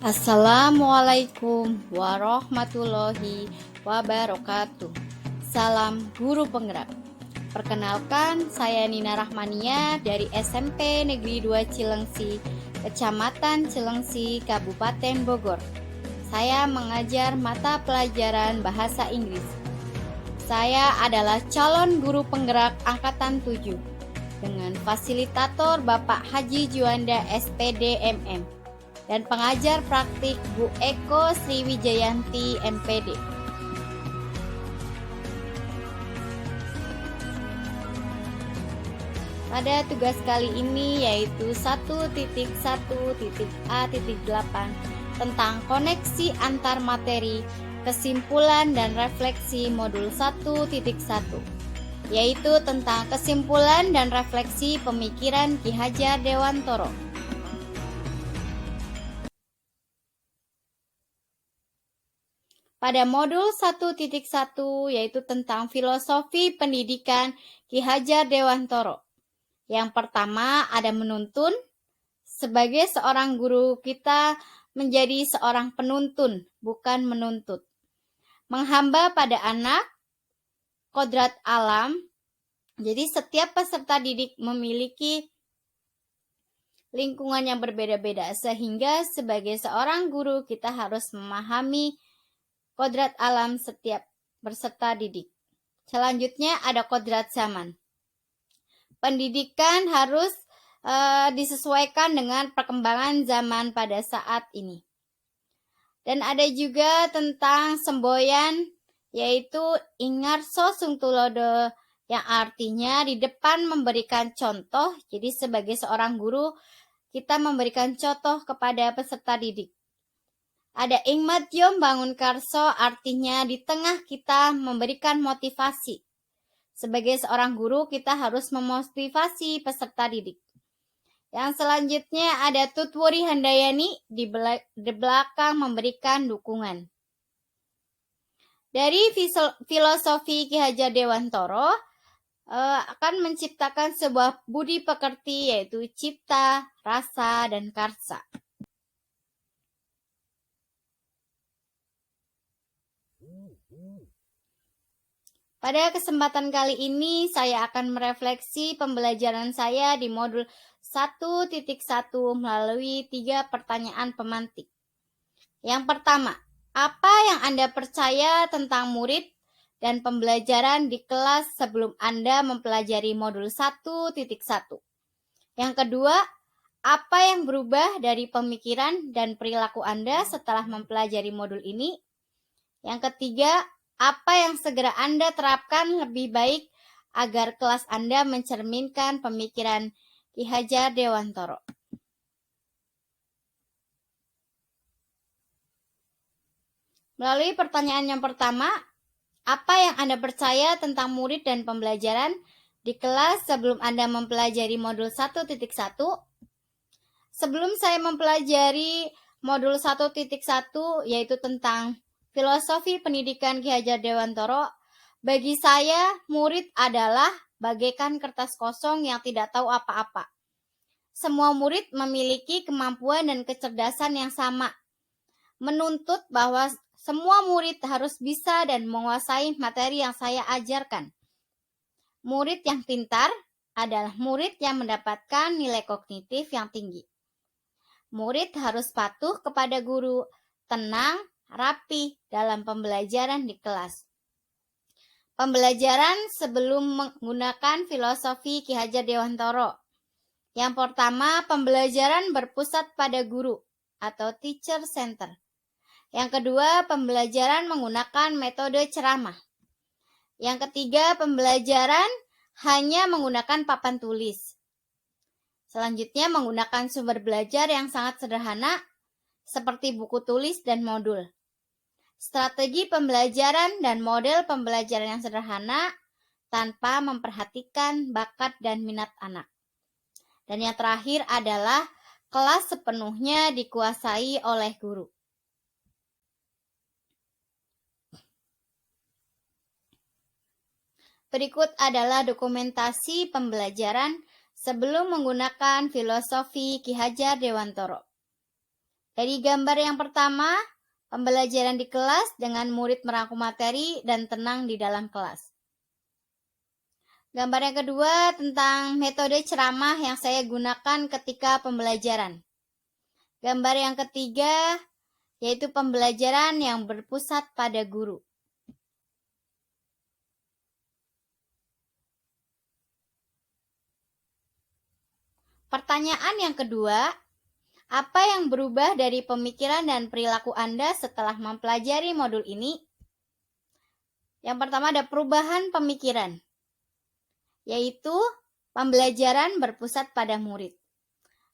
Assalamualaikum warahmatullahi wabarakatuh. Salam guru penggerak. Perkenalkan, saya Nina Rahmania dari SMP Negeri 2 Cilengsi, Kecamatan Cilengsi, Kabupaten Bogor. Saya mengajar mata pelajaran bahasa Inggris. Saya adalah calon guru penggerak angkatan 7 dengan fasilitator Bapak Haji Juanda SPD MM dan pengajar praktik Bu Eko Sriwijayanti MPD. Pada tugas kali ini yaitu 1.1.A.8 tentang koneksi antar materi, kesimpulan dan refleksi modul 1.1, yaitu tentang kesimpulan dan refleksi pemikiran Ki Hajar Dewantoro. Pada modul 1.1 yaitu tentang filosofi pendidikan Ki Hajar Dewantoro. Yang pertama ada menuntun. Sebagai seorang guru kita menjadi seorang penuntun, bukan menuntut. Menghamba pada anak, kodrat alam. Jadi setiap peserta didik memiliki lingkungan yang berbeda-beda, sehingga sebagai seorang guru kita harus memahami kodrat alam setiap peserta didik. Selanjutnya ada kodrat zaman. Pendidikan harus disesuaikan dengan perkembangan zaman pada saat ini. Dan ada juga tentang semboyan, yaitu ingarso sungtulodo, yang artinya di depan memberikan contoh. Jadi sebagai seorang guru, kita memberikan contoh kepada peserta didik. Ada ingmatyom bangun karso, artinya di tengah kita memberikan motivasi. Sebagai seorang guru, kita harus memotivasi peserta didik. Yang selanjutnya ada tutwuri handayani, di belakang memberikan dukungan. Dari filosofi Ki Hajar Dewantoro akan menciptakan sebuah budi pekerti, yaitu cipta, rasa, dan karsa. Pada kesempatan kali ini, saya akan merefleksi pembelajaran saya di modul 1.1 melalui 3 pertanyaan pemantik. Yang pertama, apa yang Anda percaya tentang murid dan pembelajaran di kelas sebelum Anda mempelajari modul 1.1? Yang kedua, apa yang berubah dari pemikiran dan perilaku Anda setelah mempelajari modul ini? Yang ketiga, apa yang segera Anda terapkan lebih baik agar kelas Anda mencerminkan pemikiran Ki Hajar Dewantoro? Melalui pertanyaan yang pertama, apa yang Anda percaya tentang murid dan pembelajaran di kelas sebelum Anda mempelajari modul 1.1? Sebelum saya mempelajari modul 1.1, yaitu tentang filosofi pendidikan Ki Hajar Dewantoro, bagi saya murid adalah bagaikan kertas kosong yang tidak tahu apa-apa. Semua murid memiliki kemampuan dan kecerdasan yang sama. Menuntut bahwa semua murid harus bisa dan menguasai materi yang saya ajarkan. Murid yang pintar adalah murid yang mendapatkan nilai kognitif yang tinggi. Murid harus patuh kepada guru, tenang, rapi dalam pembelajaran di kelas. Pembelajaran sebelum menggunakan filosofi Ki Hajar Dewantoro. Yang pertama, pembelajaran berpusat pada guru atau teacher center. Yang kedua, pembelajaran menggunakan metode ceramah. Yang ketiga, pembelajaran hanya menggunakan papan tulis. Selanjutnya, menggunakan sumber belajar yang sangat sederhana seperti buku tulis dan modul. Strategi pembelajaran dan model pembelajaran yang sederhana tanpa memperhatikan bakat dan minat anak. Dan yang terakhir adalah kelas sepenuhnya dikuasai oleh guru. Berikut adalah dokumentasi pembelajaran sebelum menggunakan filosofi Ki Hajar Dewantoro. Dari gambar yang pertama, pembelajaran di kelas dengan murid merangkum materi dan tenang di dalam kelas. Gambar yang kedua tentang metode ceramah yang saya gunakan ketika pembelajaran. Gambar yang ketiga yaitu pembelajaran yang berpusat pada guru. Pertanyaan yang kedua, apa yang berubah dari pemikiran dan perilaku Anda setelah mempelajari modul ini? Yang pertama ada perubahan pemikiran, yaitu pembelajaran berpusat pada murid.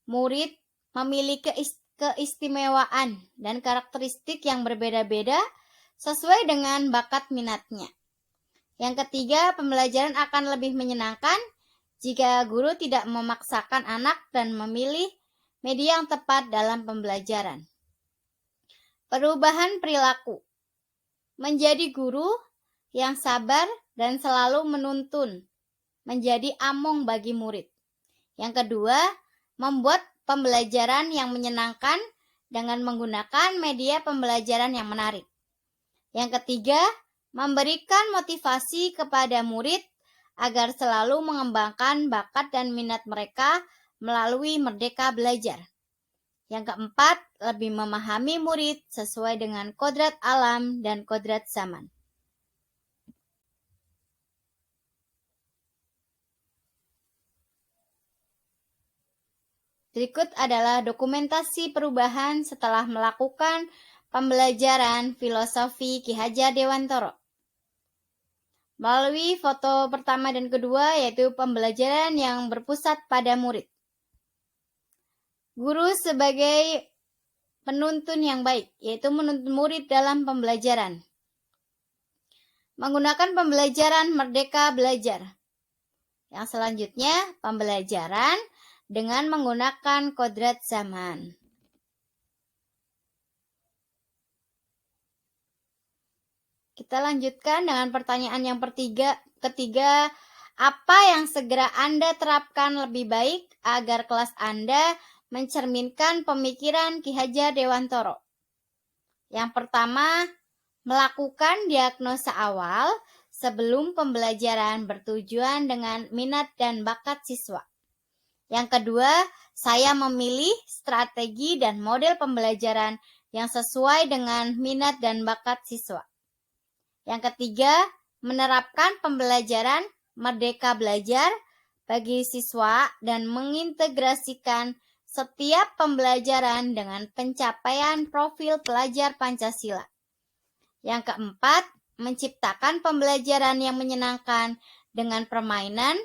Murid memiliki keistimewaan dan karakteristik yang berbeda-beda sesuai dengan bakat minatnya. Yang ketiga, pembelajaran akan lebih menyenangkan jika guru tidak memaksakan anak dan memilih media yang tepat dalam pembelajaran. Perubahan perilaku. Menjadi guru yang sabar dan selalu menuntun, menjadi among bagi murid. Yang kedua, membuat pembelajaran yang menyenangkan dengan menggunakan media pembelajaran yang menarik. Yang ketiga, memberikan motivasi kepada murid agar selalu mengembangkan bakat dan minat mereka melalui Merdeka Belajar. Yang keempat, lebih memahami murid sesuai dengan kodrat alam dan kodrat zaman. Berikut adalah dokumentasi perubahan setelah melakukan pembelajaran filosofi Ki Hajar Dewantoro. Melalui foto pertama dan kedua yaitu pembelajaran yang berpusat pada murid. Guru sebagai penuntun yang baik, yaitu menuntun murid dalam pembelajaran. Menggunakan pembelajaran Merdeka Belajar. Yang selanjutnya, pembelajaran dengan menggunakan kodrat zaman. Kita lanjutkan dengan pertanyaan yang ketiga, apa yang segera Anda terapkan lebih baik agar kelas Anda mencerminkan pemikiran Ki Hajar Dewantoro? Yang pertama, melakukan diagnosa awal sebelum pembelajaran bertujuan dengan minat dan bakat siswa. Yang kedua, saya memilih strategi dan model pembelajaran yang sesuai dengan minat dan bakat siswa. Yang ketiga, menerapkan pembelajaran Merdeka Belajar bagi siswa dan mengintegrasikan setiap pembelajaran dengan pencapaian profil pelajar Pancasila. Yang keempat, menciptakan pembelajaran yang menyenangkan dengan permainan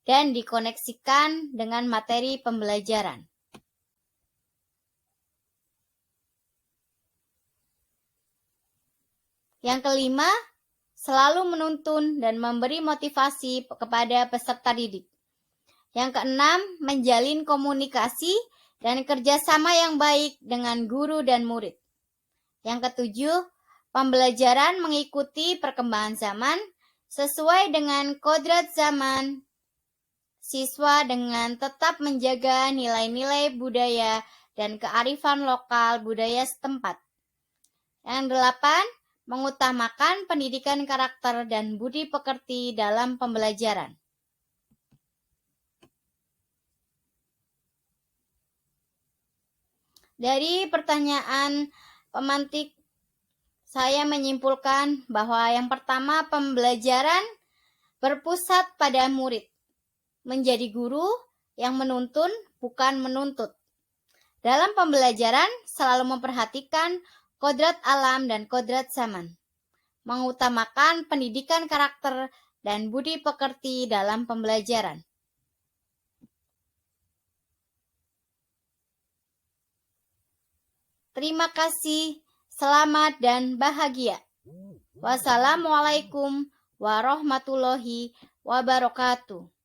dan dikoneksikan dengan materi pembelajaran. Yang kelima, selalu menuntun dan memberi motivasi kepada peserta didik. Yang keenam, menjalin komunikasi dan kerjasama yang baik dengan guru dan murid. Yang ketujuh, pembelajaran mengikuti perkembangan zaman sesuai dengan kodrat zaman siswa dengan tetap menjaga nilai-nilai budaya dan kearifan lokal budaya setempat. Yang delapan, mengutamakan pendidikan karakter dan budi pekerti dalam pembelajaran. Dari pertanyaan pemantik, saya menyimpulkan bahwa yang pertama, pembelajaran berpusat pada murid. Menjadi guru yang menuntun, bukan menuntut. Dalam pembelajaran, selalu memperhatikan kodrat alam dan kodrat zaman. Mengutamakan pendidikan karakter dan budi pekerti dalam pembelajaran. Terima kasih, selamat dan bahagia. Wassalamualaikum warahmatullahi wabarakatuh.